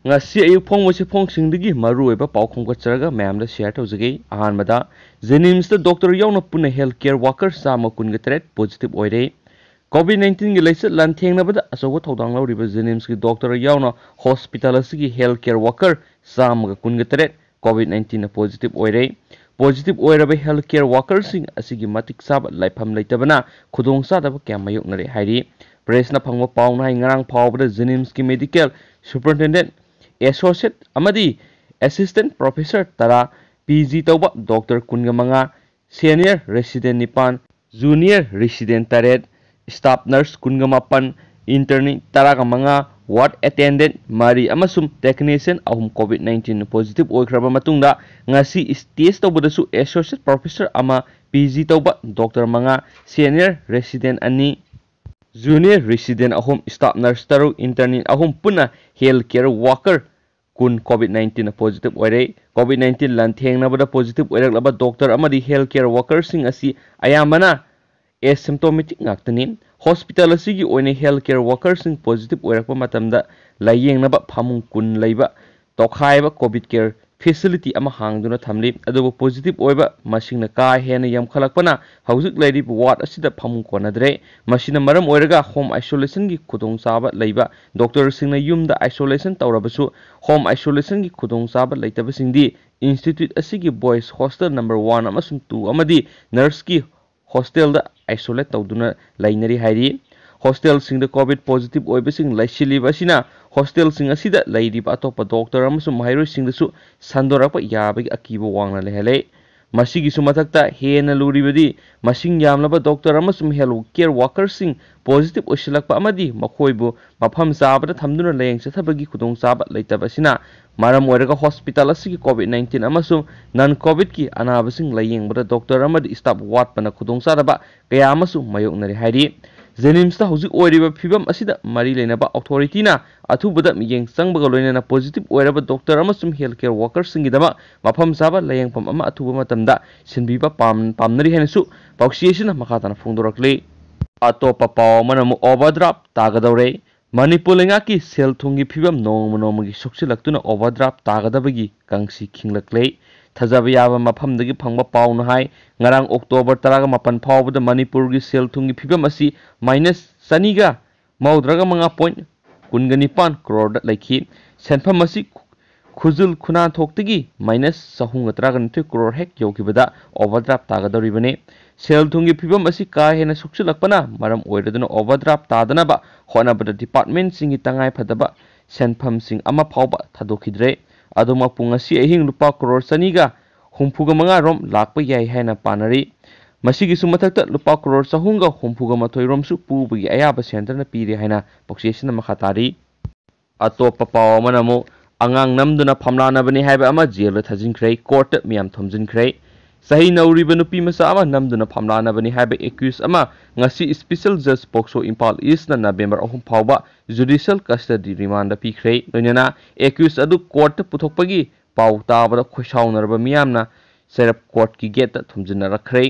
ngasi ayu phongmosi phongsingdagi maruoiba paukhong ka charaga mayamda share tawjage ahanmada JNIMS da Dr. yaona Punna Health Care Worker sama kunga tret Positive Oire COVID-19 gi laisa lanthengna asogo thodang lawriba JNIMS gi Dr. yaona hospital asigi health care worker sama kunga tret COVID-19 na Positive Oire Positive Oire ba health care workers sing asigi matik sab laifam laitabana khudong sa daba kya mayoknare hairi press na phangwa pauna ngarang phawbada JNIMS ki medical superintendent associate amadi assistant professor tara PG tauba Dr. Kungamanga senior resident nipan junior resident taret staff nurse Kungamapan intern taragamanga ward attendant mari amasum technician ahum COVID-19 positive oikraba matungda ngasi stage tawbadasu associate professor ama PG tauba Dr. Manga senior resident ani junior resident ahum staff nurse taru intern ahum Punna health care worker kun COVID-19 na positive oire COVID-19 lanthengna positive oirak laba doctor amadi healthcare workers sing asi ayamana asymptomatic ngaktani hospital asigi oine healthcare workers sing positive oirakpa matamda layeng naba phamung kun leiba tokhaiba covid care facility ama hangduna thamli adubu positive oiba masingna ka hena yamkhalakpana haujik lairi ward asida phamung konadre masina maram oiraga home isolation gi khudong saba leiba doctor singna yumda isolation tawrabasu home isolation gi khudong saba leitabasingdi institute asigi boys hostel number 1 amasung 2 amadi nurse ki hostel da isolate tawduna lainari hairi hostel sing the covid positive oibasing laisili basina hostel sing asida lairi atopa doctor amasum mahairoi sing dasu sandorapa yabagi akiba wangna lehele masigi sumathakta hena luribadi masing yamlaba doctor amasum health care workers sing positive osilakpa amadi makhoibu mafam sabada thamduna layeng chathabagi khudong saba leitabasina maram oiraga hospital asigi covid-19 amasum non covid ki anabasing layeng bada doctor amadi staff ward pana khudong sadaba kaya amasum mayoknari hairi JNIMS ta hujik oiriba phibam asida mari leinaba authority na athubada miyeng sangbaga loinana positive oiraba doctor amasum healthcare workers singidama mafam saba layengpam ama athuba matamda sinbiba pamnari henasu pausiation makhatana phongdorakle atopa paw manamu overdraft tagadore Manipur lengaki sel thungi phibam nongmagi sokchilaktuna overdraft tagadabagi kangsi khinglaklei thajaba yaba mafamdagi phangba pauna hai ngarang October 18 phawbada Manipur gi sel thungi phibam asi -saniga maudraga manga point kunganipan crore laikhi senpham asi khuzul khuna thoktagi -313 crore hek yokibada overdraft tagadoribane sel thungi phibam asi ka hena sukchilakpana maram oiraduna overdraft tadanaba honabada department singi tangai phadaba senpham sing ama phawba thadokidre aduma pungasi ahing lupa crore saniga humpuga manga rom lakpa yai haina panari masigi sumathakta lupa crore sahunga humpuga mathoi romsu pubagi ayaba center na piri haina boxation makhatari atopa paw manamo angang namduna phamlana bani haiba ama jail thajinkhrai court miyam thomjinkhrai sahi nauriba nupi masa ama namduna phamlana bani haiba accused ama ngasi special judge pokso impal east na November 3 phawba judicial custody remand pikhrai loinana accused adu court puthokpagi paw tabada khoisaunarba miyamna serap court ki gate thumjina rakhrai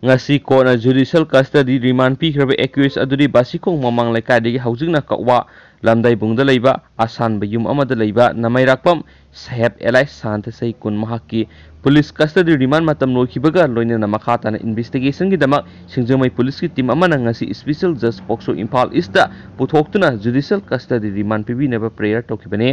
ngasi ko na judicial custody remand pikhrabe accused aduri basikong mamang laikadigi haujingna kawa lamdai bungda leiba asan bayum amada leiba namairakpam saheb elai santa sai kun mahaki police custody remand matam lokibaga loinena makhatana investigation gi damak singjamai police ki team amana ngasi special judge pokso impal east da puthoktuna judicial custody remand pibi neba prayer tokibane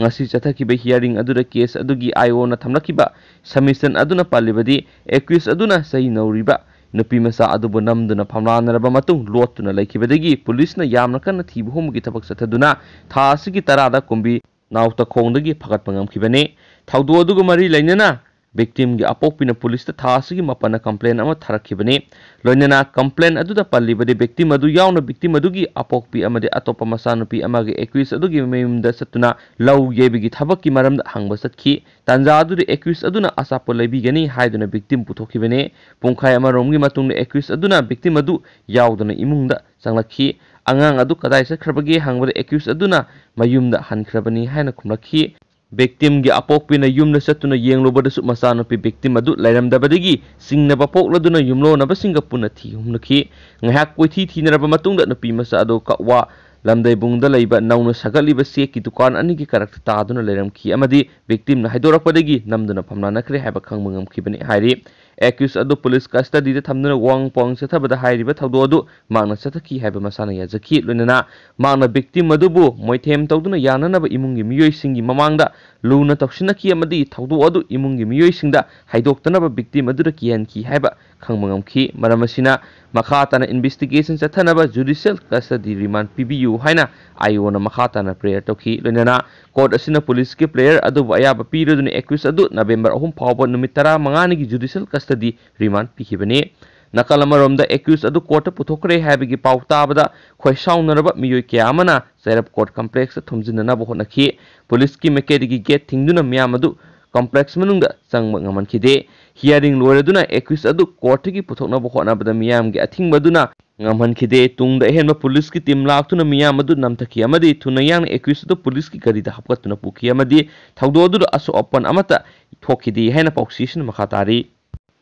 ngasi chathaki hearing adura case adugi IO na thamlakiba submission aduna palibadi accused aduna sahi nauriba nupi masa adubu namduna phamlanaraba matung lotuna laikibadagi police na yamna kana thibu homgi thabak sathaduna thasigi tarada kumbi nauta khongdagi phagat pangamkibane thaudu adugu mari lainana victim gi apokpina police ta thasigi mapana complaint ama tharakhibane loinana complaint aduda pallibade victim adu yauna victim adugi apokpi amade atopa masanupi amage accused adugi memda satuna law yebigi thabakki maramda hangba satki tanja aduri accused aduna asapo leibigani haiduna victim puthokibane pungkhai ama romgi matungna accused aduna victim adu yauduna imungda changlakhi angang adu kadai sakhrabage hangbada accused aduna mayumda hankhrabani haina khumlakhi victim gi apokpina yumna satuna yenglobadasu masanopi victim adu lairamdabadagi singnaba pokladuna yumlo nabasinga puna thi humnakhi ngahak koithi thinaraba matungda nupi masa adu kawa lamdaibungda leiba nauna sagatliba seki dukan anigi karakta taduna leiramki amadi victim na haidorakpadagi namduna phamlanakre haiba khangba ngamkhibani hairi accused adu police custody da thamduna wangpong chathabada hairiba thawdo adu magna chathaki haiba masana yazaki lunana magna victim adubu moithem tawduna yananaba imungi miyoi singi mamangda luna tawsinaki amadi thawdo adu imungi miyoi singda haidoktanaba victim adura kiyanki haiba khangba ngamki maramasina makhatana investigation chathanaba judicial custody remand PBU haina ayona makhatana prayer toki lunana court asina police ke player adu ayaba piroduni accused adu November 3 phawba numit 15 gi judicial custody remand pikibani nakalamaromda accused adu court puthokre habigi pawtabada khoi saunaraba miyoi kyamana serap court complex thumjinana bohonaki police ki mekedi gate thingduna miyam adu complex manungda changba ngamankhide hearing loiraduna accused adu court gi puthokna bohona bada miyam gi athingbaduna ngamhankhide tungda ehenba police ki team laktuna miyam adu namthaki amadi thunayang accused adu police ki gari da hapkatuna pukhi amadi thawdo adu aso open amata thokidi haina prosecution makhatari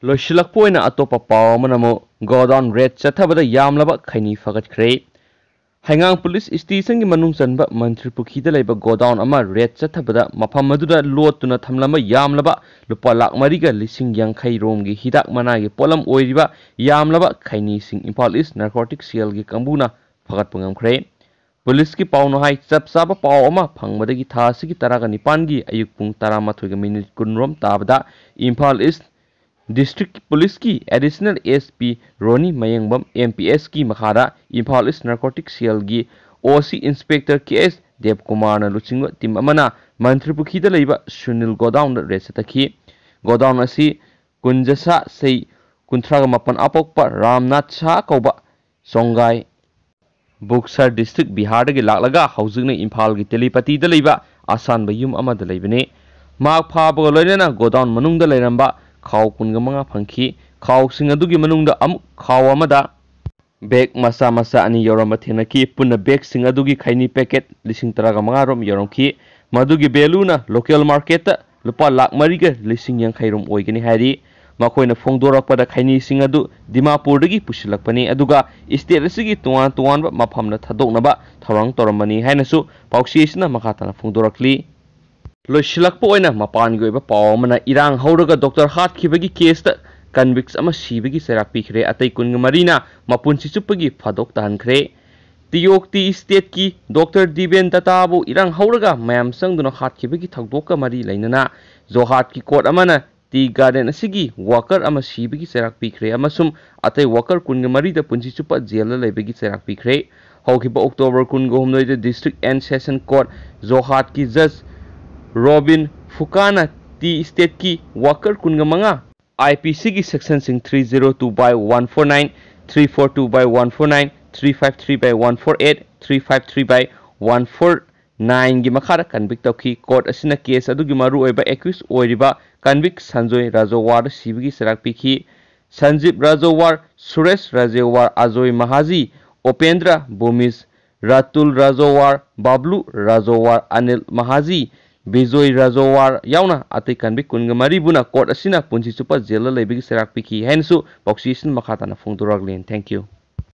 loisilakpoina atopa paw manamo godown red chathabada yamlaba khaini fagatkhre Hangang police station ki manung chanba mantri pukhida leiba godown ama red chathabada mafam maduda lotuna thamlama yamlaba lupa lakh mariga lising yangkhai rom gi hidak mana gi polam oiriba yamlaba khaini sing Impal East narcotic cell gi kambuna phagat pangamkhre police ki pawno hai chap chaba paw ama phangmadagi thasi ki taraga nipan gi ayuk pung 12 ga minute kunrom tabada Impal East District Police ki Additional SP Roni Mayengbam MPS ki makhara Impal East Narcotic Cell gi OC Inspector KS Devkumar na luchingwa tim amana Mantri Pukhida leiba Sunil Godown da resataki Godown asi kunjasa sei kunthraga mapan apokpa Ramnath Shah kauba Songai Buksar District Bihar da gi laklaga hauzingna Impal gi telepati da leiba asan bayum amada leibane mak phabaga loinana Godown manungda leiramba Khaw kunga manga phangki khaw sing adugi manungda amuk khaw amada bag masa ani yorama thenaki punna bag sing adugi khaini packet lising taraga manga rom yoromki madugi beluna local market ta lupa lakh mariga lising yang khairom oigani hari makoina phongdorakpada khaini sing adu Dimapur dagi pusilakpani aduga state asigi tuan ba maphamna thadoknaba thorang toramani hainasu pausiesna makhatana phongdorakli Loisilakpo oina mapan gi oiba paw amana irang hauraga Dr. Hart khibagi case ta convicts ama sibagi serak pikhre atai kun marina mapunsi chupagi phadok tahankhre Tiyokti state ki Dr. Diben Tatabu irang hauraga mayam sangduna Hart khibagi thagdoka mari lainana Zohat ki court amana Tea Garden asigi worker ama sibagi serak pikhre amasum atai worker kun mari da punsi chupa jail la leibagi serak pikhre haukiba October kun go humnoi district and session court Zohat ki judge Robin Fukana T State ki worker kunga manga IPC ki section sing 302 by 149 342 by 149 353 by 148 353 by 149 gi makhara convict tawki court asina case adugi maru oiba accused oiriba convict Sanjoy Rajawar sibigi serak pikhi Sanjib Rajawar Suresh Rajawar Ajoy Mahaji Opendra Bomis Ratul Rajawar Bablu Rajawar Anil Mahaji Bijoy Rajawar yauna atai kanbi kunga maribuna court asina punsi chupa jail la leibigi serak pikhi hensu prosecution makhatana phongdorak len thank you